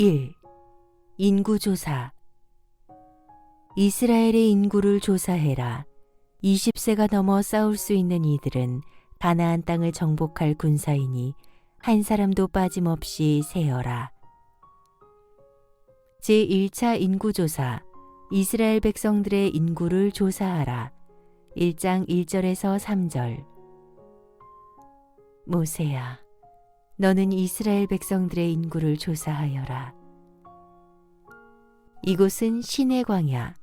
1. 인구조사. 이스라엘의 인구를 조사해라. 20세가 넘어 싸울 수 있는 이들은 가나안 땅을 정복할 군사이니 한 사람도 빠짐없이 세어라. 제1차 인구조사. 이스라엘 백성들의 인구를 조사하라. 1장 1절에서 3절. 모세야, 너는 이스라엘 백성들의 인구를 조사하여라. 이곳은 신의 광야.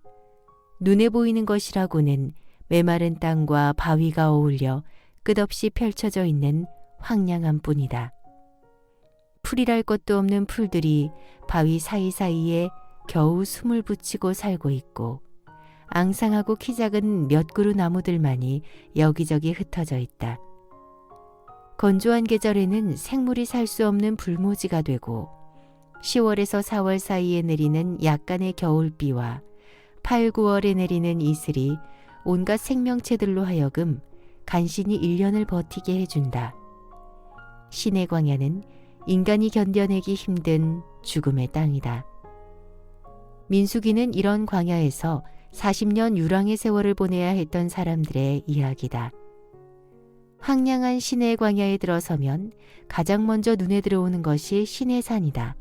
눈에 보이는 것이라고는 메마른 땅과 바위가 어울려 끝없이 펼쳐져 있는 황량한 뿐이다. 풀이랄 것도 없는 풀들이 바위 사이사이에 겨우 숨을 붙이고 살고 있고, 앙상하고 키 작은 몇 그루 나무들만이 여기저기 흩어져 있다. 건조한 계절에는 생물이 살 수 없는 불모지가 되고, 10월에서 4월 사이에 내리는 약간의 겨울비와 8, 9월에 내리는 이슬이 온갖 생명체들로 하여금 간신히 1년을 버티게 해준다. 신의 광야는 인간이 견뎌내기 힘든 죽음의 땅이다. 민수기는 이런 광야에서 40년 유랑의 세월을 보내야 했던 사람들의 이야기다. 황량한 시내 광야에 들어서면 가장 먼저 눈에 들어오는 것이 시내산이다.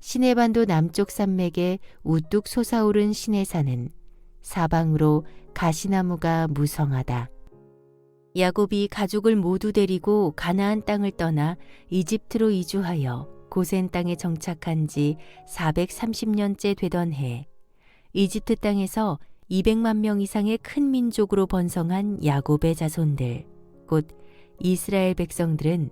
시내반도 남쪽 산맥에 우뚝 솟아오른 시내산은 사방으로 가시나무가 무성하다. 야곱이 가족을 모두 데리고 가나안 땅을 떠나 이집트로 이주하여 고센 땅에 정착한 지 430년째 되던 해, 이집트 땅에서 200만 명 이상의 큰 민족으로 번성한 야곱의 자손들, 곧 이스라엘 백성들은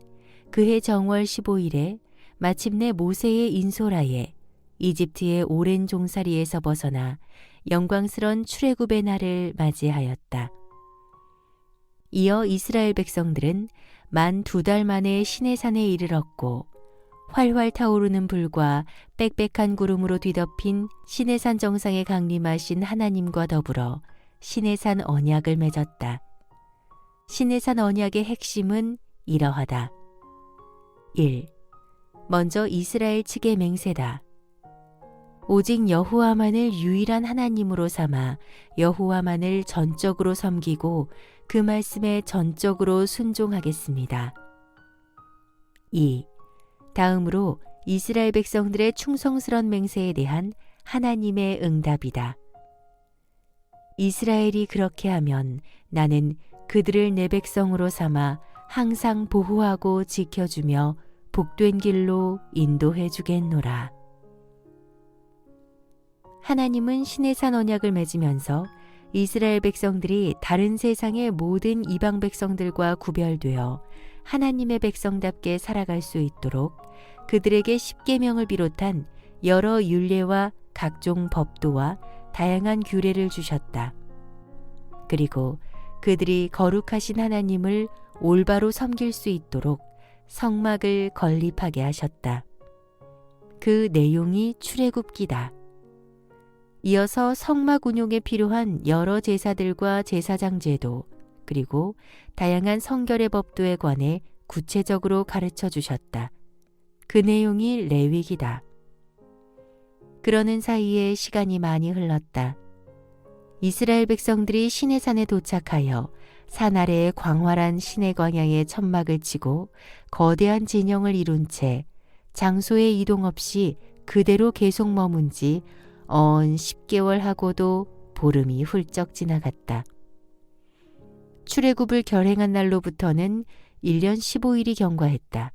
그해 정월 15일에 마침내 모세의 인솔하에 이집트의 오랜 종살이에서 벗어나 영광스런 출애굽의 날을 맞이하였다. 이어 이스라엘 백성들은 만 2달 만에 시내산에 이르렀고, 활활 타오르는 불과 빽빽한 구름으로 뒤덮인 시내산 정상에 강림하신 하나님과 더불어 시내산 언약을 맺었다. 시내산 언약의 핵심은 이러하다. 1. 먼저 이스라엘 측의 맹세다. 오직 여호와만을 유일한 하나님으로 삼아 여호와만을 전적으로 섬기고 그 말씀에 전적으로 순종하겠습니다. 2. 다음으로 이스라엘 백성들의 충성스런 맹세에 대한 하나님의 응답이다. 이스라엘이 그렇게 하면 나는 그들을 내 백성으로 삼아 항상 보호하고 지켜주며 복된 길로 인도해 주겠노라. 하나님은 시내산 언약을 맺으면서 이스라엘 백성들이 다른 세상의 모든 이방 백성들과 구별되어 하나님의 백성답게 살아갈 수 있도록 그들에게 십계명을 비롯한 여러 율례와 각종 법도와 다양한 규례를 주셨다. 그리고 그들이 거룩하신 하나님을 올바로 섬길 수 있도록 성막을 건립하게 하셨다. 그 내용이 출애굽기다. 이어서 성막 운용에 필요한 여러 제사들과 제사장 제도, 그리고 다양한 성결의 법도에 관해 구체적으로 가르쳐 주셨다. 그 내용이 레위기다. 그러는 사이에 시간이 많이 흘렀다. 이스라엘 백성들이 시내산에 도착하여 산 아래의 광활한 시내 광야에 천막을 치고 거대한 진영을 이룬 채 장소에 이동 없이 그대로 계속 머문 지 언 10개월 하고도 보름이 훌쩍 지나갔다. 출애굽을 결행한 날로부터는 1년 15일이 경과했다.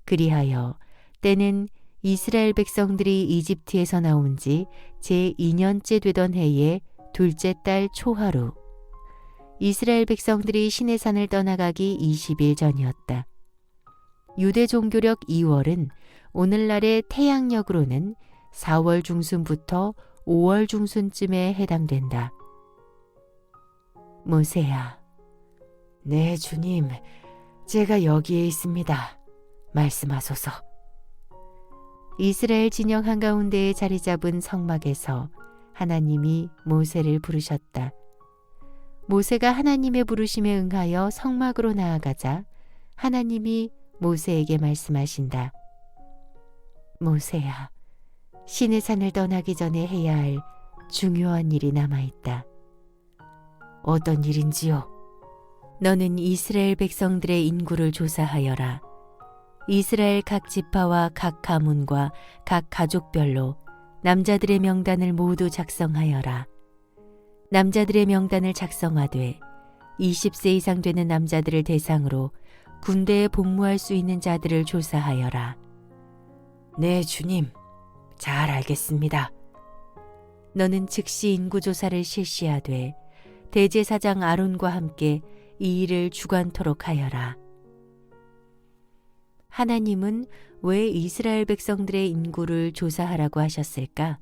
그리하여 때는 이스라엘 백성들이 이집트에서 나온 지 제2년째 되던 해의 둘째 달 초하루, 이스라엘 백성들이 시내산을 떠나가기 20일 전이었다. 유대 종교력 2월은 오늘날의 태양력으로는 4월 중순부터 5월 중순쯤에 해당된다. 모세야, 네 주님, 제가 여기에 있습니다. 말씀하소서. 이스라엘 진영 한가운데에 자리 잡은 성막에서 하나님이 모세를 부르셨다. 모세가 하나님의 부르심에 응하여 성막으로 나아가자 하나님이 모세에게 말씀하신다. 모세야, 시내산을 떠나기 전에 해야 할 중요한 일이 남아있다. 어떤 일인지요? 너는 이스라엘 백성들의 인구를 조사하여라. 이스라엘 각 지파와 각 가문과 각 가족별로 남자들의 명단을 모두 작성하여라. 남자들의 명단을 작성하되 20세 이상 되는 남자들을 대상으로 군대에 복무할 수 있는 자들을 조사하여라. 네, 주님. 잘 알겠습니다. 너는 즉시 인구조사를 실시하되 대제사장 아론과 함께 이 일을 주관토록 하여라. 하나님은 왜 이스라엘 백성들의 인구를 조사하라고 하셨을까?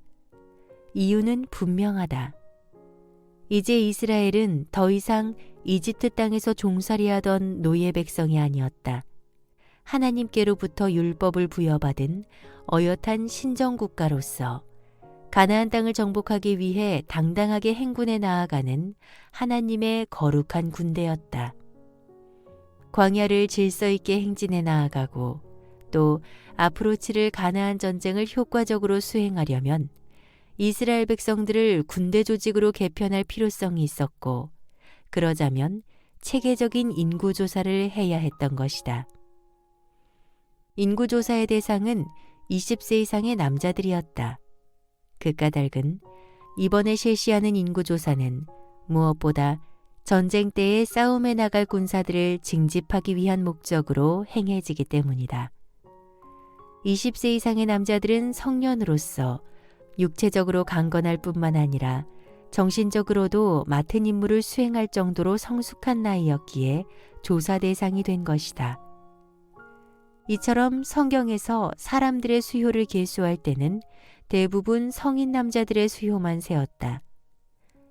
이유는 분명하다. 이제 이스라엘은 더 이상 이집트 땅에서 종살이하던 노예 백성이 아니었다. 하나님께로부터 율법을 부여받은 어엿한 신정국가로서 가나안 땅을 정복하기 위해 당당하게 행군해 나아가는 하나님의 거룩한 군대였다. 광야를 질서 있게 행진해 나아가고 또 앞으로 치를 가나안 전쟁을 효과적으로 수행하려면 이스라엘 백성들을 군대 조직으로 개편할 필요성이 있었고, 그러자면 체계적인 인구조사를 해야 했던 것이다. 인구조사의 대상은 20세 이상의 남자들이었다. 그 까닭은 이번에 실시하는 인구조사는 무엇보다 전쟁 때에 싸움에 나갈 군사들을 징집하기 위한 목적으로 행해지기 때문이다. 20세 이상의 남자들은 성년으로서 육체적으로 강건할 뿐만 아니라 정신적으로도 맡은 임무를 수행할 정도로 성숙한 나이였기에 조사 대상이 된 것이다. 이처럼 성경에서 사람들의 수요를 계수할 때는 대부분 성인 남자들의 수요만 세웠다.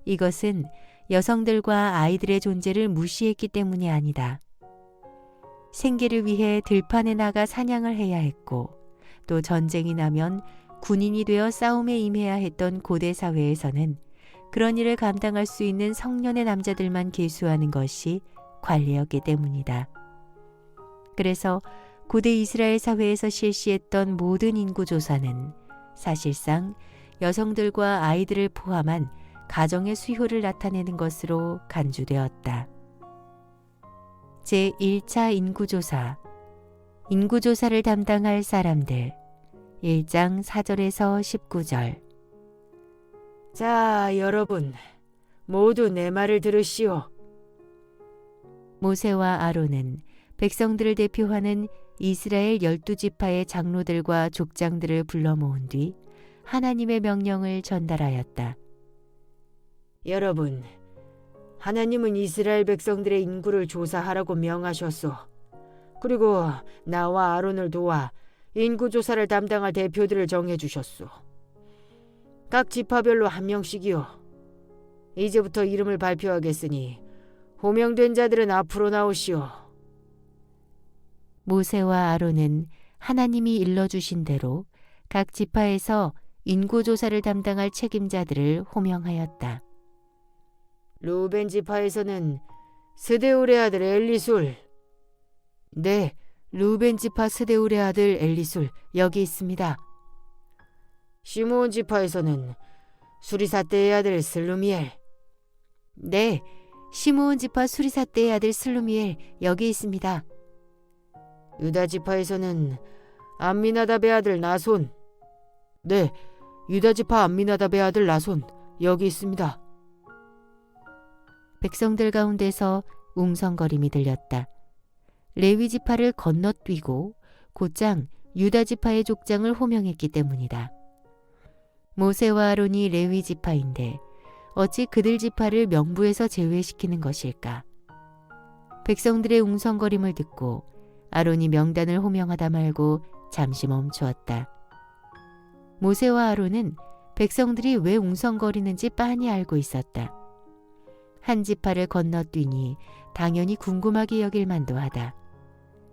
이것은 여성들과 아이들의 존재를 무시했기 때문이 아니다. 생계를 위해 들판에 나가 사냥을 해야 했고, 또 전쟁이 나면 군인이 되어 싸움에 임해야 했던 고대 사회에서는 그런 일을 감당할 수 있는 성년의 남자들만 계수하는 것이 관례였기 때문이다. 그래서 고대 이스라엘 사회에서 실시했던 모든 인구조사는 사실상 여성들과 아이들을 포함한 가정의 수요를 나타내는 것으로 간주되었다. 제1차 인구조사. 인구조사를 담당할 사람들. 1장 4절에서 19절. 자, 여러분, 모두 내 말을 들으시오. 모세와 아론은 백성들을 대표하는 이스라엘 12지파의 장로들과 족장들을 불러 모은 뒤 하나님의 명령을 전달하였다. 여러분, 하나님은 이스라엘 백성들의 인구를 조사하라고 명하셨소. 그리고 나와 아론을 도와 인구조사를 담당할 대표들을 정해주셨소. 각 지파별로 한 명씩이요. 이제부터 이름을 발표하겠으니 호명된 자들은 앞으로 나오시오. 모세와 아론은 하나님이 일러주신 대로 각 지파에서 인구조사를 담당할 책임자들을 호명하였다. 루벤 지파에서는 스데울의 아들 엘리술. 네, 루벤 지파 스데울의 아들 엘리술 여기 있습니다. 시므온 지파에서는 수리사떼의 아들 슬루미엘. 네, 시므온 지파 수리사떼의 아들 슬루미엘 여기 있습니다. 유다 지파에서는 암미나답의 아들 나손. 네, 유다 지파 암미나답의 아들 나손 여기 있습니다. 백성들 가운데서 웅성거림이 들렸다. 레위 지파를 건너뛰고 곧장 유다 지파의 족장을 호명했기 때문이다. 모세와 아론이 레위 지파인데 어찌 그들 지파를 명부에서 제외시키는 것일까? 백성들의 웅성거림을 듣고 아론이 명단을 호명하다 말고 잠시 멈추었다. 모세와 아론은 백성들이 왜 웅성거리는지 빤히 알고 있었다. 한 지파를 건너뛰니 당연히 궁금하게 여길 만도 하다.